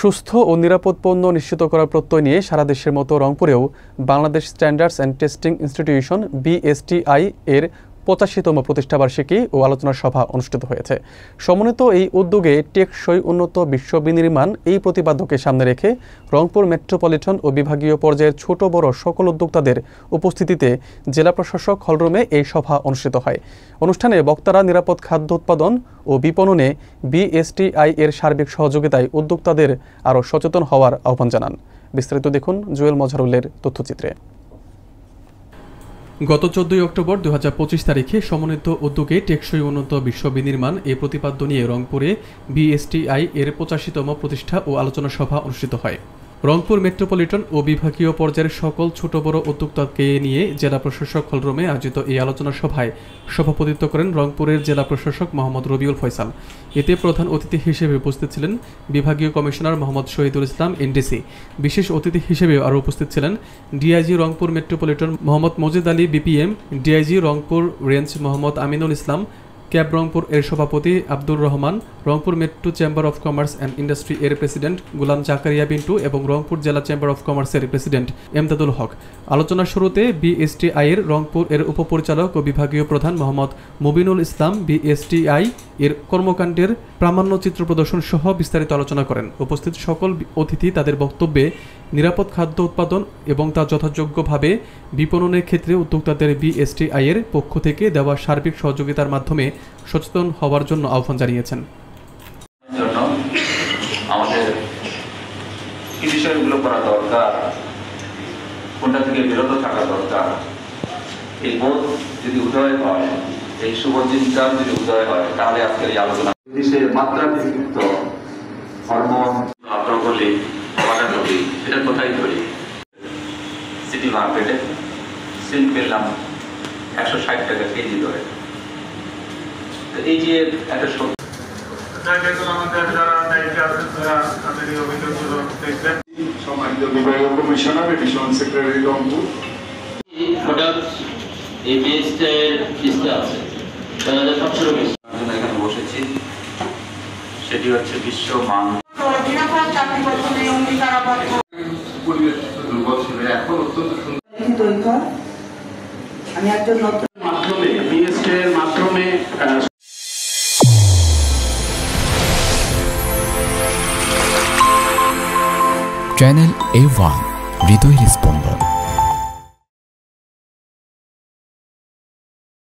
সুস্থ ও নিরাপদ পণ্য নিশ্চিত করার প্রত্যয় নিয়ে সারা দেশের মতো রংপুরেও Bangladesh standards and testing institution BSTI এর 85তম প্রতিষ্ঠাবার্ষিকী ও আলোচনা সভা অনুষ্ঠিত হয়েছে। সমন্বিত এই উদ্যোগে টেকসই উন্নত বিশ্ব বিনির্মাণ এই প্রতিপাদ্যকে সামনে রেখে রংপুর মেট্রোপলিটন ও বিভাগীয় পর্যায়ের ছোট বড় সকল উদ্যোক্তাদের উপস্থিতিতে জেলা প্রশাসক হলরুমে এই সভা অনুষ্ঠিত হয়। অনুষ্ঠানে বক্তারা নিরাপদ খাদ্য উৎপাদন ও বিপণনে BSTI এর সার্বিক সহযোগিতায় উদ্যোক্তাদের আরও সচেতন হওয়ার আহ্বান জানান। বিস্তারিত দেখুন জুয়েল মজহারুলের তথ্যচিত্রে। গত 14 অক্টোবর 2025 তারিখে সমন্বিত উদ্যোগে টেকসই উন্নত বিশ্ব বিনির্মাণ এই প্রতিপাদ্য নিয়ে রংপুরে BSTI এর 85তম প্রতিষ্ঠা ও আলোচনা সভা অনুষ্ঠিত হয়। রংপুর মেট্রোপলিটন ও বিভাগীয় পর্যায়ের সকল ছোট বড় উদ্যোক্তাকে নিয়ে জেলা প্রশাসক হলরুমে আয়োজিত এই আলোচনা সভায় সভাপতিত্ব করেন রংপুরের জেলা প্রশাসক মোহাম্মদ রবিউল ফয়সাল। এতে প্রধান অতিথি হিসেবে উপস্থিত ছিলেন বিভাগীয় কমিশনার মোহাম্মদ শহীদুল ইসলাম NDC। বিশেষ অতিথি হিসেবে আরও উপস্থিত ছিলেন DIG Rangpur metropolitan Mohammad Majid Ali BPM, DIG Rangpur range Mohammad Aminul Islam, CAB Rangpur এর সভাপতি Abdur Rahman, Rangpur metro chamber of commerce and industry এর প্রেসিডেন্ট গুলাম জাকারিয়া বিন্টু এবং রংপুর জেলা চেম্বার অফ কমার্সের প্রেসিডেন্ট এমদাদুল হক। আলোচনার শুরুতে BSTI এর রংপুর এর উপপরিচালক ও বিভাগীয় প্রধান মোহাম্মদ মুবিনুল ইসলাম BSTI এর কর্মকাণ্ডের প্রামাণ্য চিত্র প্রদর্শন সহ বিস্তারিত আলোচনা করেন। উপস্থিত সকল অতিথি তাদের বক্তব্যে নিরাপদ খাদ্য উৎপাদন এবং তা যথাযোগ্যভাবে বিপণনের ক্ষেত্রে উদ্যোক্তাদের BSTI এর পক্ষ থেকে দেওয়া সার্বিক সহযোগিতার মাধ্যমে সচেতন হওয়ার জন্য আহ্বান জানিয়েছেন। আমাদের কি বিষয়গুলো করা দরকার, কোনটা থেকে বিরত থাকা দরকার, এই বোধ যদি উদয় হয়, এই শুভ চিন্তা যদি উদয় হয়, তাহলে আজকের এই আলোচনা দেশের মাত্রা বিযুক্ত হরমোন ব্রকলি, বাঁধাকপি এটা কোথায় ধরি সিটি মার্কেটে সিম পেলাম 160 টাকা কেজি ধরে। এই যে একটা এখানে বসেছি, সেটি হচ্ছে বিশ্বমান পরিবেশ দুর্বল ছিল, এখন অত্যন্ত সুন্দর। আমি একজন নতুন মাধ্যমে BSTI এর মাধ্যমে চ্যানেল A1 হৃদয়ের স্পন্দন।